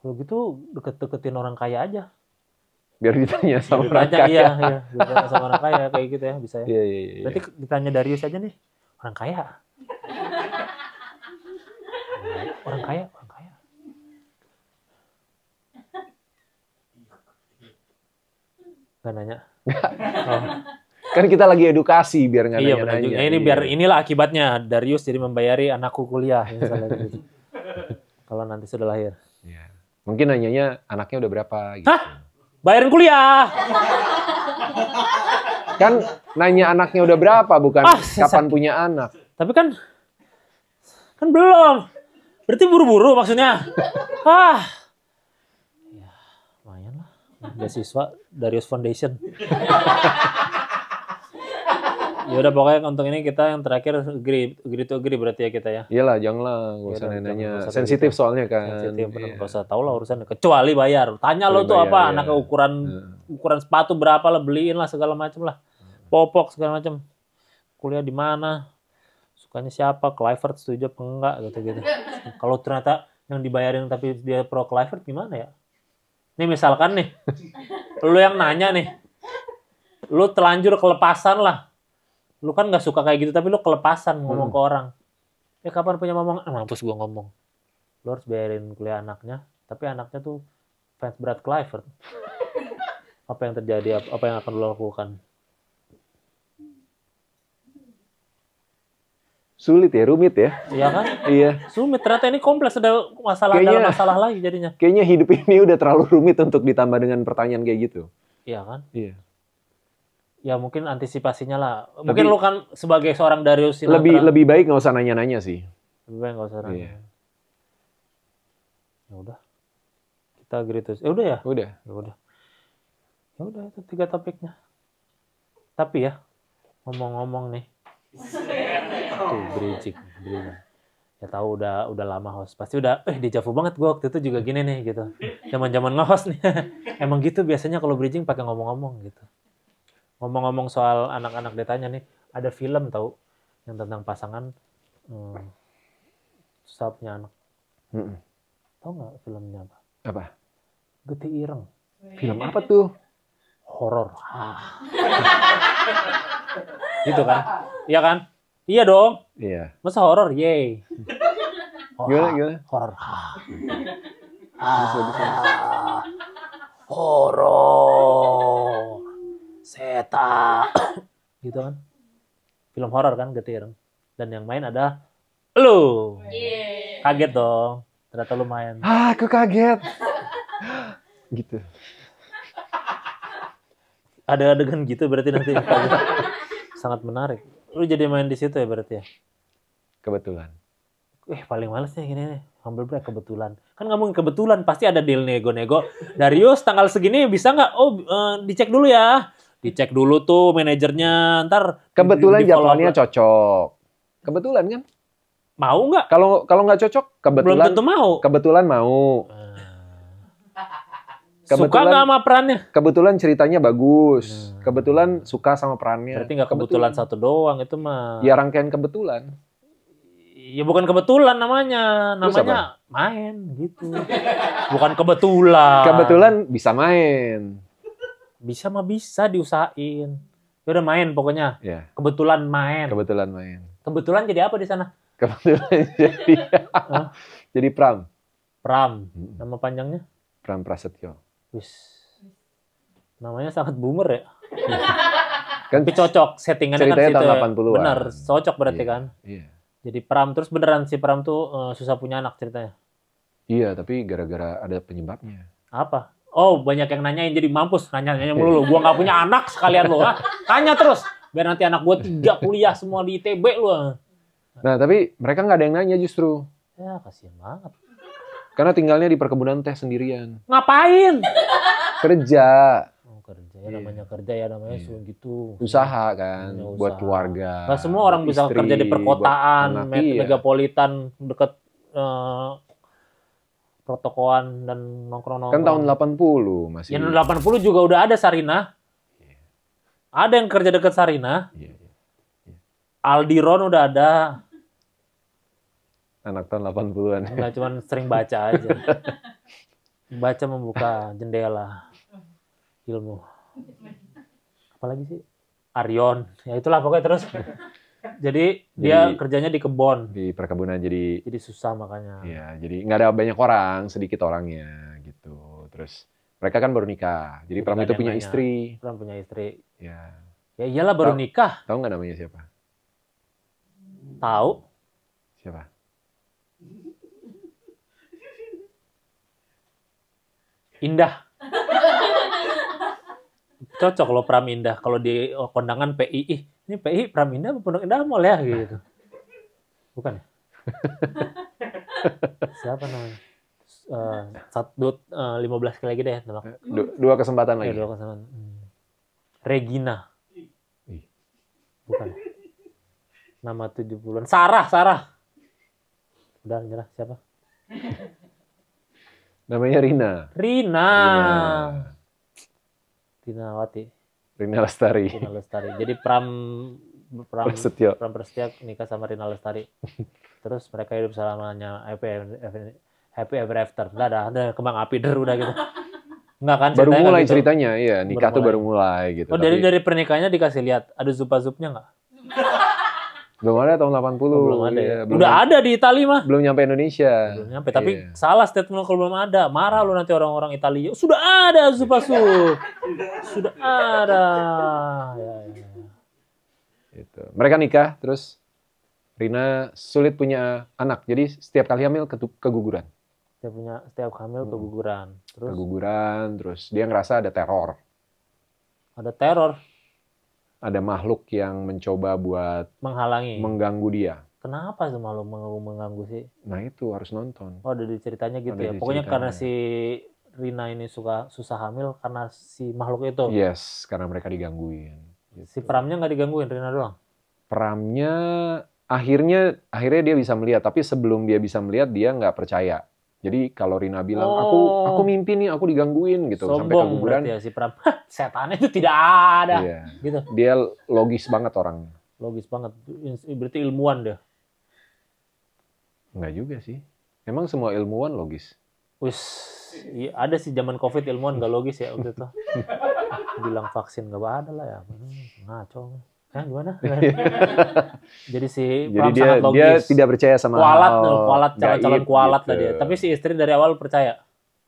Kalau gitu deket-deketin orang kaya aja. Biar ditanya sama orang Ditanya, kaya. iya. Ditanya sama orang kaya kayak gitu ya, bisa ya. Iya. Berarti ditanya Darius aja nih, orang kaya. Orang kaya. Gak nanya. Oh. Kan kita lagi edukasi biar nggak Iya nanya-nanya. benar juga. Ini biar inilah akibatnya Darius jadi membayari anakku kuliah misalnya gitu. Kalau nanti sudah lahir. Iya. Mungkin nanyanya anaknya udah berapa gitu. Hah? Bayarin kuliah. Kan nanya anaknya udah berapa bukan kapan punya anak. Tapi kan belum. Berarti buru-buru maksudnya. Ya, lumayan lah. Beasiswa Darius Foundation. Ya udah pokoknya untuk ini kita yang terakhir agree to agree berarti ya kita ya. Iyalah, janganlah, nggak usah nanya. Sensitif soalnya kan. Sensitif, benar. Nggak usah tahu lah urusan. Kecuali bayar. Tanya lo tuh apa, anaknya ukuran sepatu berapa lah, beliin lah segala macam lah. Popok segala macam. Kuliah di mana? Sukanya siapa? Clifford setuju apa enggak gitu-gitu. Kalau ternyata yang dibayarin tapi dia pro Clifford gimana ya? Nih misalkan nih, lu yang nanya nih, lu telanjur kelepasan lah. Lu kan nggak suka kayak gitu, tapi lu kelepasan ngomong ke orang. Ya kapan punya ngomong? Mampus gua ngomong. Lu harus bayarin kuliah anaknya, tapi anaknya tuh fans berat Clifford. Apa yang terjadi? Apa yang akan lu lakukan? Sulit ya, rumit ya. Iya kan? Iya. Sulit, ternyata ini kompleks, ada masalah dalam masalah lagi jadinya. Kayaknya hidup ini udah terlalu rumit untuk ditambah dengan pertanyaan kayak gitu. Iya kan? Iya. Ya mungkin antisipasinya lah. Mungkin lu kan sebagai seorang Darius Sinatra. Lebih baik nggak usah nanya-nanya sih. Lebih baik nggak usah nanya. Iya. Ya udah. Kita agree terus. Ya udah ya? Udah. Ya udah. Ya udah itu 3 topiknya. Tapi ya, ngomong-ngomong nih. Tuh bridging. Ya tahu udah lama host. Pasti udah dejavu banget gua waktu itu juga gini nih gitu. Zaman-zaman nge-host nih. Emang gitu biasanya kalau bridging pakai ngomong-ngomong gitu. Ngomong-ngomong soal anak-anak ditanya nih, ada film tahu yang tentang pasangan susah punya anak. Tahu nggak filmnya apa? Apa? Getih Ireng. Film apa tuh? Horor. Gitu kan? Iya kan? Iya dong. Iya. Masa horor? Yeay. Gimana? Horor. Horor. Setan. Gitu kan? Film horor kan Getih Ireng. Dan yang main ada lu. Kaget dong. Ternyata lu main. Aku kaget. Gitu. Ada adegan gitu berarti nanti. Sangat menarik. Lu jadi main di situ ya berarti ya? Kebetulan. Paling males nih gini nih. Humble break kebetulan. Kan nggak mungkin kebetulan. Pasti ada deal nego-nego. Darius tanggal segini bisa nggak? Dicek dulu ya. Dicek dulu tuh manajernya. Ntar kebetulan jadwalnya cocok. Kebetulan kan? Mau nggak? Kalau nggak cocok, kebetulan. Belum tentu mau. Kebetulan mau. Suka nggak sama perannya? Kebetulan ceritanya bagus. Kebetulan suka sama perannya. Berarti nggak kebetulan satu doang itu mah. Ya rangkaian kebetulan. Ya bukan kebetulan namanya. Namanya main gitu. Bukan kebetulan. Kebetulan bisa main. Bisa mah bisa diusahain. Ya udah main pokoknya. Ya. Kebetulan main. Kebetulan main. Kebetulan jadi apa di sana? Kebetulan jadi Pram. Pram. Nama panjangnya? Pram Prasetyo. Wis. Namanya sangat boomer ya. Kan tapi cocok settingannya kan situ. Tahun 80-an. Bener, cocok berarti kan. Iya. Jadi Pram terus beneran si Pram tuh susah punya anak ceritanya. Iya, tapi gara-gara ada penyebabnya. Apa? Oh, banyak yang nanyain jadi mampus nanya-nanya mulu. Gua nggak punya anak sekalian lo. Tanya terus. Biar nanti anak gue 3 kuliah semua di ITB lu. Nah, tapi mereka nggak ada yang nanya justru. Ya, kasihan banget. Karena tinggalnya di perkebunan teh sendirian. Ngapain? Kerja. Oh, kerja ya, namanya kerja ya, namanya gitu. Usaha kan, Namanya buat usaha. keluarga. Nggak semua orang buat bisa istri, kerja di perkotaan, buat anak, iya. megapolitan, deket protokoan dan nongkrong-nongkrong. Kan tahun 80 masih. Yang 80 juga udah ada Sarinah. Ada yang kerja dekat Sarinah. Iya. Aldiron udah ada. Anak tahun 80-an. Nggak cuma sering baca aja. Baca membuka jendela ilmu. Apalagi sih? Arion. Ya itulah pokoknya terus. Jadi dia kerjanya di kebon. Di perkebunan jadi susah makanya. Iya, jadi nggak ada banyak orang, sedikit orangnya gitu. Terus mereka kan baru nikah. Jadi Pram itu punya istri. Pram punya istri. Ya. Ya iyalah baru nikah. Tahu nggak namanya siapa? Tahu. Siapa? Indah. Cocok loh Pram Indah. Kalau di kondangan PI, ini PI Pram Indah, Pondok Indah Mall ya gitu. Bukan ya? Siapa namanya? 15 kali lagi deh. Dua kesempatan lagi. Ya, 2 kesempatan. Regina. Bukan. Nama 70-an. Sarah. Udah nyerah siapa? Namanya Rina. Rina Wati. Rina Lestari. Jadi Pram Prasetyo nikah sama Rina Lestari. Terus mereka hidup selamanya happy ever after. Udah kembang api udah gitu. Enggak kan baru mulai gitu. Ceritanya, iya, nikah tuh baru mulai gitu. Oh, dari pernikahannya dikasih lihat ada zupa-zupnya enggak? Belum ada tahun 80. Belum ada. Ya. Udah ada di Italia mah. Belum nyampe Indonesia. Belum nyampe, tapi salah statement kalau belum ada. Marah lu nanti orang-orang Italia. Sudah ada zupa-zup. Sudah ada. Ya. Gitu. Mereka nikah, terus Rina sulit punya anak. Jadi setiap kali hamil keguguran. Setiap hamil keguguran. Terus dia ngerasa ada teror. Ada teror. Ada makhluk yang mencoba buat menghalangi, mengganggu dia. Kenapa tuh makhluk mengganggu sih? Nah itu harus nonton. Oh, ada di ceritanya gitu ya. Pokoknya karena si Rina ini susah hamil karena si makhluk itu. Yes, karena mereka digangguin. Gitu. Si Pramnya nggak digangguin, Rina doang. Pramnya akhirnya dia bisa melihat, tapi sebelum dia bisa melihat dia nggak percaya. Jadi kalau Rina bilang, aku mimpi nih, aku digangguin gitu. Sombong, sampai keguguran. Ya si Pram. Setan itu tidak ada. Iya. Gitu. Dia logis banget orangnya. Logis banget. Berarti ilmuwan deh. Enggak juga sih. Emang semua ilmuwan logis? Wis, ada sih zaman Covid ilmuwan nggak logis ya waktu itu. Bilang vaksin nggak ada lah ya. Ngaco. Gimana? Jadi sangat logis. Dia tidak percaya sama calon kualat gitu. Dia. Tapi si istri dari awal percaya.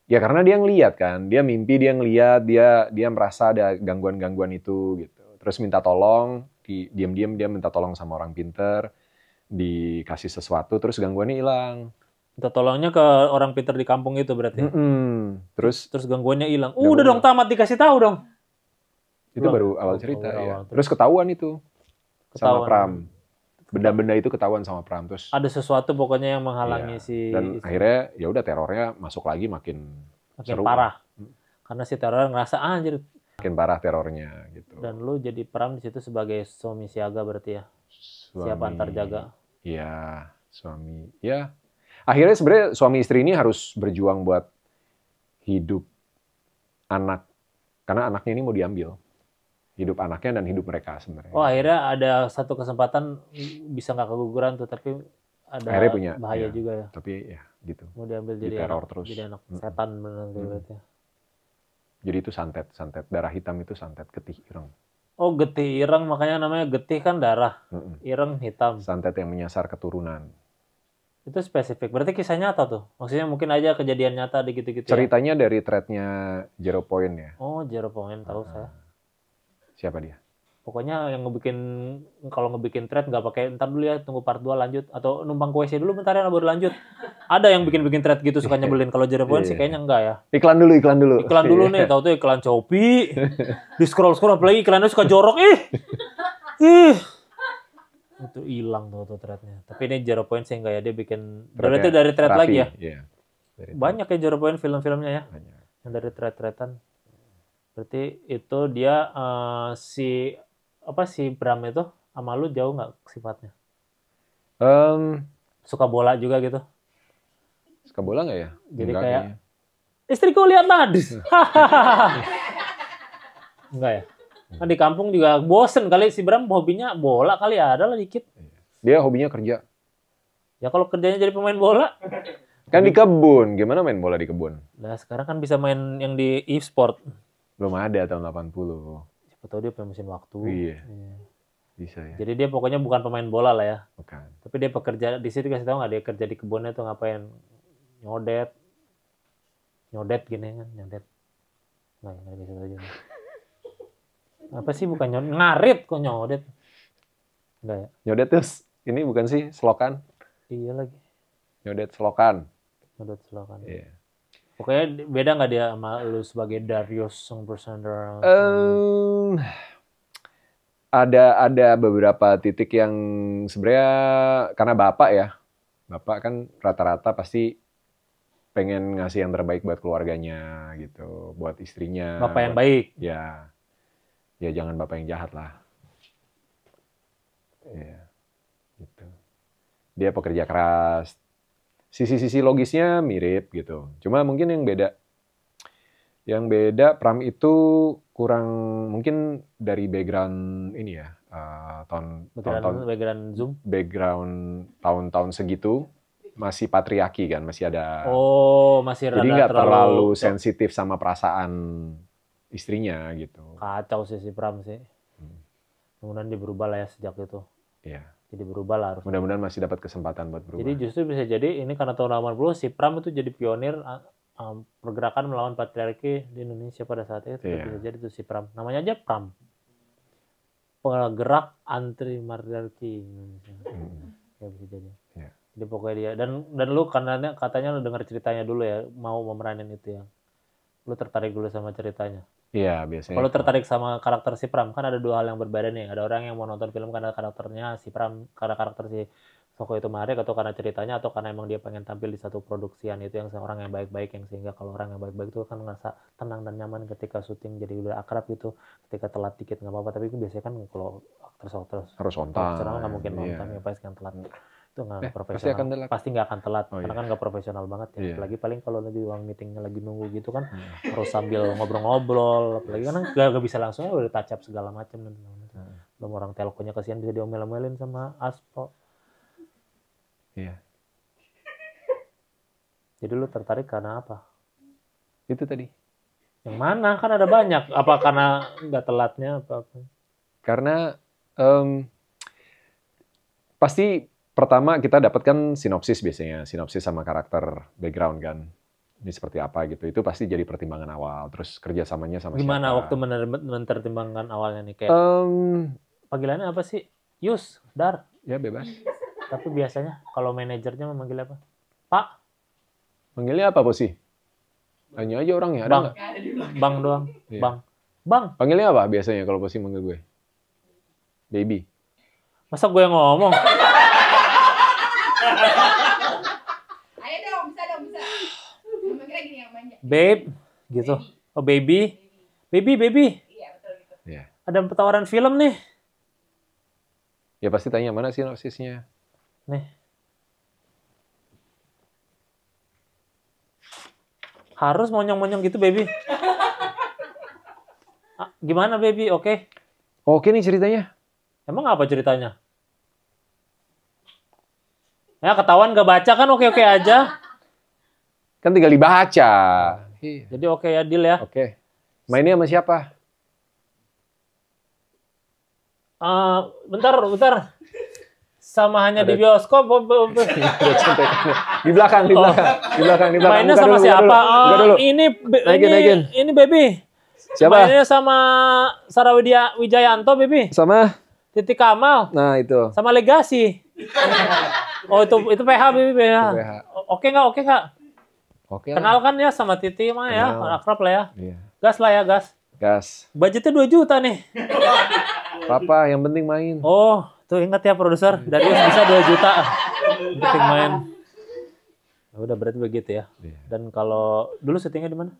Ya karena dia ngelihat kan, dia mimpi, dia ngelihat, dia merasa ada gangguan-gangguan itu gitu. Terus minta tolong, diam-diam dia minta tolong sama orang pinter, dikasih sesuatu, terus gangguannya hilang. Minta tolongnya ke orang pinter di kampung itu berarti. Terus gangguannya hilang. Udah dong tamat dikasih tahu dong. Itu baru awal cerita ya. Terus ketahuan itu sama Pram. Benda-benda itu ketahuan sama Pram. Terus ada sesuatu pokoknya yang menghalangi si dan akhirnya ya udah terornya masuk lagi makin seru. Parah. Karena si teror ngerasa anjir makin parah terornya gitu. Dan lu jadi Pram di situ sebagai suami siaga berarti ya. Siapa antar jaga. Iya, suami. Ya. Akhirnya sebenarnya suami istri ini harus berjuang buat hidup anak karena anaknya ini mau diambil. Hidup anaknya dan hidup mereka sebenarnya. Oh, akhirnya ada satu kesempatan bisa nggak keguguran tuh, tapi ada punya, bahaya juga ya. Tapi ya gitu. Mau diambil jadi teror anak, terus. Jadi anak setan benar berarti. Jadi itu santet. Darah hitam itu santet, getih ireng. Oh, getih ireng, makanya namanya getih kan darah. Ireng hitam. Santet yang menyasar keturunan. Itu spesifik. Berarti kisah nyata tuh. Maksudnya mungkin aja kejadian nyata di gitu-gitu. Ceritanya dari thread-nya Zero Point ya. Oh, Zero Point tahu saya. Siapa dia? Pokoknya yang kalau ngebikin thread nggak pakai ntar dulu ya, tunggu part 2 lanjut atau numpang ke WC dulu bentar ya baru lanjut. Ada yang bikin thread gitu suka nyebelin. Kalau Zero Point sih kayaknya enggak ya. Iklan dulu. Iklan dulu nih, tahu tuh iklan Shopee. Di scroll apalagi iklannya suka jorok Itu hilang tuh threadnya. Tapi ini zero point sih enggak ya, dia bikin Threadnya berarti dari thread rapi, lagi ya. Iya. Dari Banyak ya zero point film-filmnya ya. banyak. Yang dari thread-threadan. Berarti itu dia si Bram itu sama lu jauh nggak sifatnya? Suka bola juga gitu. Suka bola nggak ya? Jadi Enggak, kayak kayaknya. istriku lihatlah. Enggak ya. Nah, di kampung juga bosen kali si Bram, hobinya bola kali ya, ada lah dikit. Dia hobinya kerja. Ya kalau kerjanya jadi pemain bola. Kan di kebun. Gimana main bola di kebun? Nah sekarang kan bisa main yang di e-sport. Belum ada tahun 80. Siapa tahu dia punya mesin waktu. Iya. Bisa ya. Jadi dia pokoknya bukan pemain bola lah ya. Bukan. Tapi dia pekerja di situ, kasih tahu nggak dia kerja di kebunnya tuh ngapain? Nyodet gini kan, nyodet. Nggak bisa aja. Apa sih bukan ngarit kok nyodet? Enggak ya? Nyodet terus ini bukan sih selokan? Iya lagi. Nyodet selokan. Nyodet selokan. Iya. Pokoknya beda nggak dia sama lu sebagai Darius Song Presenter? Ada beberapa titik yang sebenarnya karena bapak ya. Bapak kan rata-rata pasti pengen ngasih yang terbaik buat keluarganya gitu, buat istrinya. Bapak yang baik. Ya. Ya jangan bapak yang jahat lah. Iya. Gitu. Dia pekerja keras. Sisi-sisi logisnya mirip gitu. Cuma mungkin yang beda Pram itu kurang mungkin dari background ini ya. Background Zoom. Background tahun-tahun segitu masih patriarki kan, masih ada. Oh, masih rada jadi nggak terlalu sensitif sama perasaan istrinya gitu. Kacau sih si Pram sih. Kemudian dia berubah lah ya sejak itu. Iya. Jadi berubah lah harus. Mudah-mudahan masih dapat kesempatan buat berubah. Jadi justru bisa jadi ini karena tahun 80 si Pram itu jadi pionir pergerakan melawan patriarki di Indonesia pada saat itu. Bisa jadi itu si Pram. Namanya aja Pram. Penggerak anti patriarki Indonesia. Ya bisa jadi. Yeah. Jadi pokoknya dia dan lu katanya lu dengar ceritanya dulu ya, mau memeranin itu ya. Lu tertarik dulu sama ceritanya. Iya, biasanya. Kalau tertarik sama karakter si Pram, kan ada dua hal yang berbeda nih. Ada orang yang mau nonton film karena karakternya si Pram, karena karakter si Soko itu menarik, atau karena ceritanya, atau karena emang dia pengen tampil di satu produksian itu yang seorang yang baik-baik, yang sehingga kalau orang yang baik-baik itu kan ngerasa tenang dan nyaman ketika syuting, jadi udah akrab gitu. Ketika telat dikit nggak apa-apa, tapi biasanya kan kalau aktor harus on time. Karena nggak mungkin nonton ya pasti kan telat. Itu nggak profesional. Pasti nggak akan telat, karena kan nggak profesional banget ya. Apalagi paling kalau lagi uang meetingnya lagi nunggu gitu kan, harus sambil ngobrol-ngobrol. Apalagi kan nggak bisa langsung udah touch up segala macam dan belum orang telkonya kasihan bisa diomel-omelin sama Aspo. Iya. Jadi lu tertarik karena apa? Itu tadi. Yang mana? Kan ada banyak. Apa karena nggak telatnya apa? Karena pasti pertama kita dapatkan sinopsis biasanya, sinopsis sama karakter background kan. Ini seperti apa gitu. Itu pasti jadi pertimbangan awal. Terus kerjasamanya sama gimana siapa. Waktu menertimbangkan awalnya nih kayak panggilannya apa sih? Yus, Dar. Ya bebas. Tapi biasanya kalau manajernya memanggil apa? Pak. Manggilnya apa sih? Tanya aja orangnya, ada nggak? Bang doang. Iya. Bang. Panggilnya apa biasanya kalau Posi manggil gue? Baby. Masa gue yang ngomong? Ayo dong, bisa. Manggilnya gini yang manja. Babe, gitu. Oh baby. Baby. Iya, betul gitu. Iya. Ada tawaran film nih. Ya pasti tanya mana sinopsisnya. Nih. Harus monyong-monyong gitu, baby. Gimana, baby? Oke. Oke nih ceritanya. Emang apa ceritanya? Ya ketahuan gak baca kan oke-oke aja. Kan tinggal dibaca. Jadi oke ya, deal ya. Oke. Mainnya sama siapa? Bentar. Sama hanya di bioskop. Di belakang. Mainnya sama siapa? Naikin. Ini baby. Siapa? Mainnya sama Sarah Wijayanto, baby. Sama? Titi Kamal. Nah itu. Sama Legasi. Oh itu PH, baby. PH. Oke nggak? Oke. Kenal kan ya sama Titi mah ya, akrab lah ya. Iya. Gas lah ya, gas. Gas. Budgetnya 2 juta nih. Papa, yang penting main. Oh, tuh ingat ya produser. Darius bisa 2 juta. Yang penting main. Ya udah berarti begitu ya. Iya. Dan kalau dulu syutingnya di mana?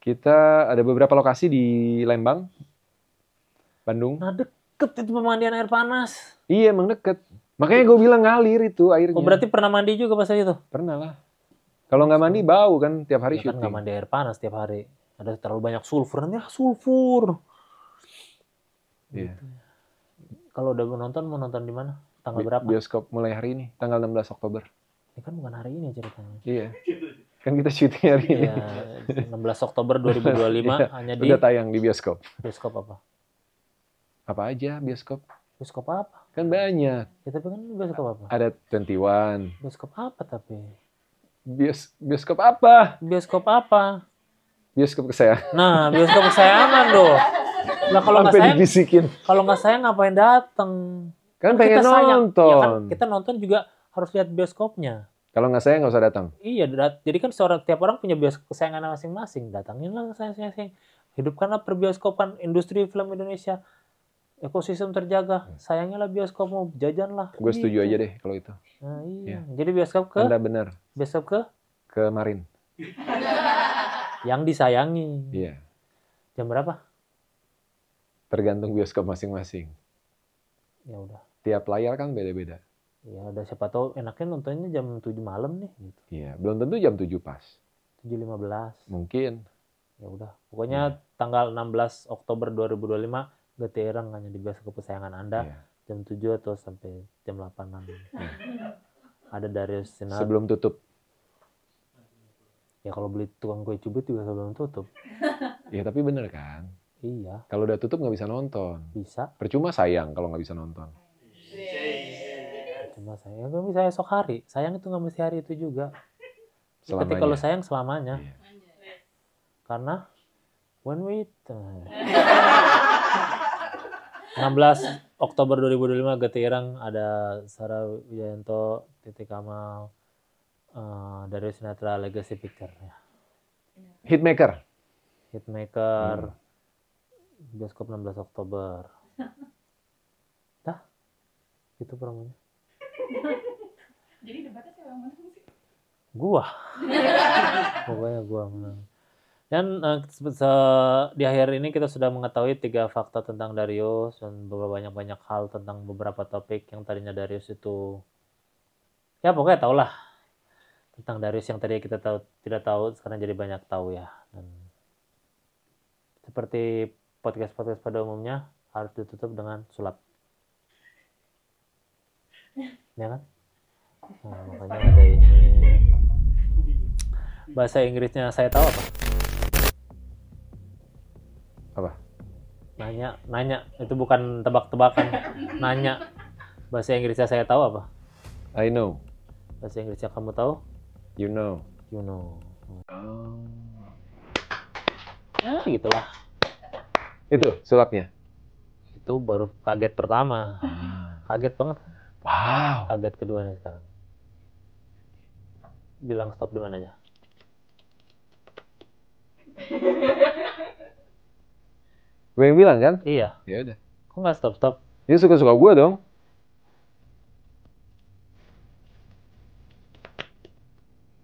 Kita ada beberapa lokasi di Lembang, Bandung. Nah deket itu pemandian air panas. Iya, emang deket. Makanya gue bilang ngalir itu airnya. Oh berarti pernah mandi juga pas itu? Pernah lah. Kalau nggak mandi bau kan tiap hari Ya kan nggak syuting. mandi air panas tiap hari. Ada terlalu banyak sulfur. Nanti sulfur. Iya. Kalau udah mau nonton di mana? Tanggal berapa? Bioskop mulai hari ini, tanggal 16 Oktober. Ini kan bukan hari ini ceritanya. Iya. Kan kita syuting hari ini. Ya, 16 Oktober 2025 Iya, hanya di udah tayang di bioskop. bioskop apa? Apa aja bioskop? Bioskop apa? Kan banyak. Ya tapi kan bioskop apa? Ada 21. Bioskop apa tapi? Bioskop apa? Bioskop apa? Bioskop kesayangan. Nah, bioskop kesayangan loh. Lah kalau nggak Sampai sayang, dibisikin. kalau nggak sayang ngapain dateng? Kan pengen kita sayang. nonton. Ya kan, kita nonton juga harus lihat bioskopnya. Kalau nggak sayang nggak usah datang. Iya, jadi kan tiap orang punya bioskop kesayangan masing-masing. Datangin lah masing-masing. Hidupkanlah perbioskopan industri film Indonesia. Ekosistem terjaga. Sayangilah bioskopmu, jajanlah. Gue setuju aja deh kalau itu. Nah, iya. Iya. Jadi bioskop ke? Anda benar. Bioskop ke? Kemarin. Yang disayangi. Iya. Jam berapa? Tergantung bioskop masing-masing. Ya udah. Tiap layar kan beda-beda. Ya udah siapa tahu enaknya nontonnya jam 7 malam nih gitu. Iya. Belum tentu jam 7 pas. 7.15. Mungkin. Ya udah. Pokoknya tanggal 16 Oktober 2025 GT Ireng hanya di bioskop kesayangan Anda. Iya. Jam 7 atau sampai jam 8-an. Ada Darius Sinathrya. Sebelum tutup. Ya kalau beli tukang kue cubit juga sebelum tutup. Ya tapi bener kan. Iya, Kalau udah tutup nggak bisa nonton. bisa. Percuma sayang kalau nggak bisa nonton. Cuma saya nggak bisa esok hari. Sayang itu nggak mesti hari itu juga. Tapi Selamanya. kalau sayang selamanya. Iya. Karena when we 16 Oktober 2025 GT Ireng ada Sarah Wijayanto, Titi Kamal, Darius Sinathrya Legacy Picture ya. Hitmaker. Hitmaker. Bioskop 16 Oktober. Dah. Itu promonya. Jadi debatnya siapa yang menang sih? Gua. Pokoknya gua menang. Dan di akhir ini kita sudah mengetahui 3 fakta tentang Darius dan banyak hal tentang beberapa topik yang tadinya Darius itu ya pokoknya tahulah tentang Darius yang tadi kita tidak tahu sekarang jadi banyak tahu ya. Dan seperti podcast pada umumnya harus ditutup dengan sulap. Ya kan? Nah, makanya ada ini. Bahasa Inggrisnya saya tahu apa? Apa? Nanya. Itu bukan tebak-tebakan. Nanya. Bahasa Inggrisnya saya tahu apa? I know. Bahasa Inggrisnya kamu tahu? You know. You know. Oh. Ya gitulah. Itu sulapnya. Itu baru kaget pertama. Kaget banget. Wow. Kaget kedua nih sekarang. Bilang stop di mananya? Gue yang bilang kan? Iya. Ya udah. Kok nggak stop? Dia suka-suka gue dong.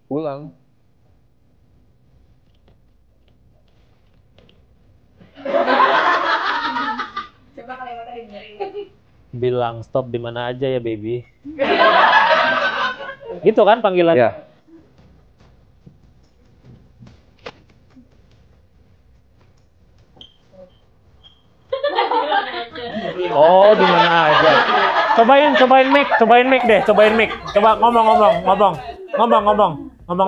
Ulang. Coba kalian dengerin. Bilang stop di mana aja ya baby. Gitu kan panggilan? Ya. Oh, di mana aja. Cobain mic deh, cobain mic. Coba ngomong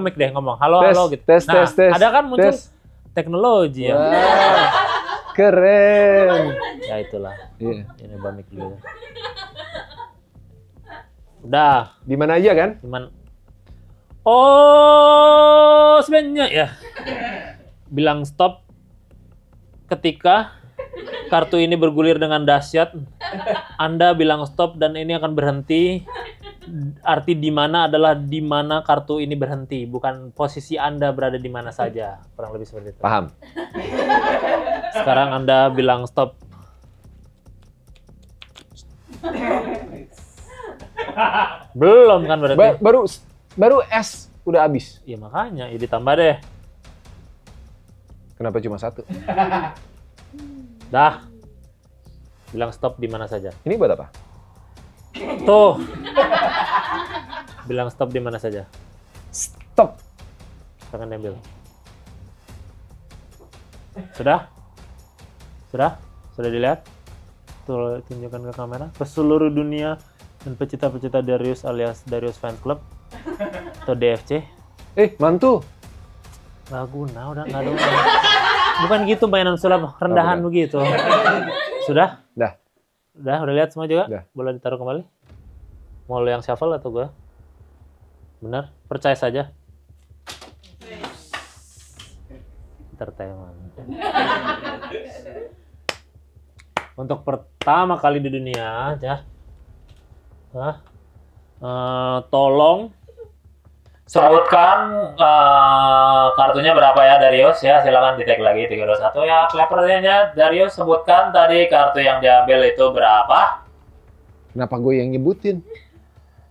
mic deh, ngomong. Halo, Tes, halo gitu. tes, Nah, tes, tes, ada kan muncul tes. teknologi ya. Wah, keren. Ya itulah. Iya. Ini Mbak mic dulu. Udah, Di mana aja kan? cuman oh, sebenarnya ya. Bilang stop ketika kartu ini bergulir dengan dahsyat. Anda bilang stop dan ini akan berhenti arti di mana adalah di mana kartu ini berhenti, bukan posisi Anda berada di mana saja. Kurang lebih seperti itu. Paham. Sekarang Anda bilang stop. Belum kan berarti? Baru S udah habis. Ya makanya, ya ditambah deh. Kenapa cuma 1? Dah. Bilang stop di mana saja. Ini buat apa? Tuh. Bilang stop di mana saja. Stop. Jangan ambil. Sudah? Sudah? Sudah dilihat? Tuh, tunjukkan ke kamera. Ke seluruh dunia dan pecinta-pecinta Darius alias Darius Fans Club atau DFC. Mantul. Nggak guna, udah nggak ada. Bukan gitu mainan sulap rendahan begitu. Sudah? Dah. Udah lihat semua juga? Udah. Boleh ditaruh kembali? Mau lo yang shuffle atau gua? Benar? Percaya saja. Entertainment. Untuk pertama kali di dunia, ya. Tolong sebutkan kartunya berapa ya Darius ya, silakan di-tag lagi 321 ya. Clappernya Darius sebutkan tadi kartu yang diambil itu berapa? Kenapa gue yang nyebutin?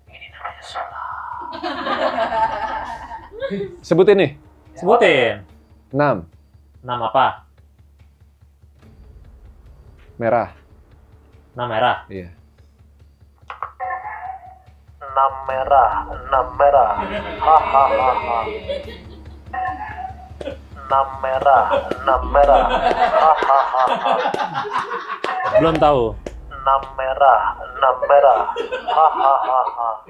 Ini namanya salah. Sebutin nih. Sebutin. 6. 6 apa? Merah. 6 merah. Iya. 6 merah, 6 merah. Hahaha. 6 merah, 6 merah. Hahaha. Belum tahu. 6 merah, 6 merah. Hahaha.